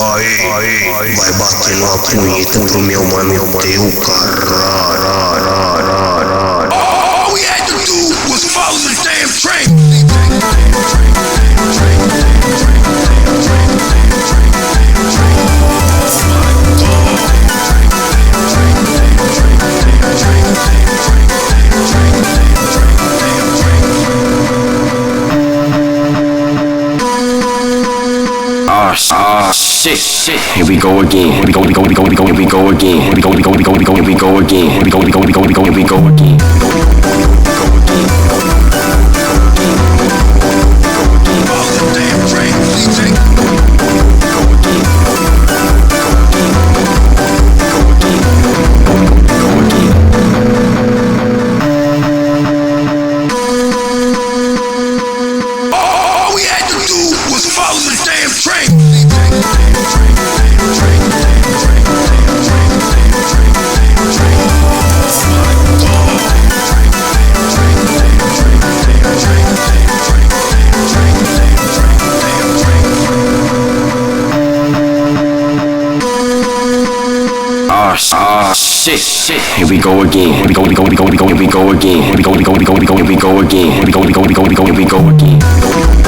Aí, vai batendo a punheta pro meu mano teu caralho. All we had to do was follow the damn train. Shit, here we go again. Here we go again. Here we go again. Here we go again. Here we go again. Here we go again. Here we go again. Follow the damn train, DJ. All we had to do was follow the damn train. Shit, here we go again. Here we go again. Here we go again. Here we go again. Here we go again.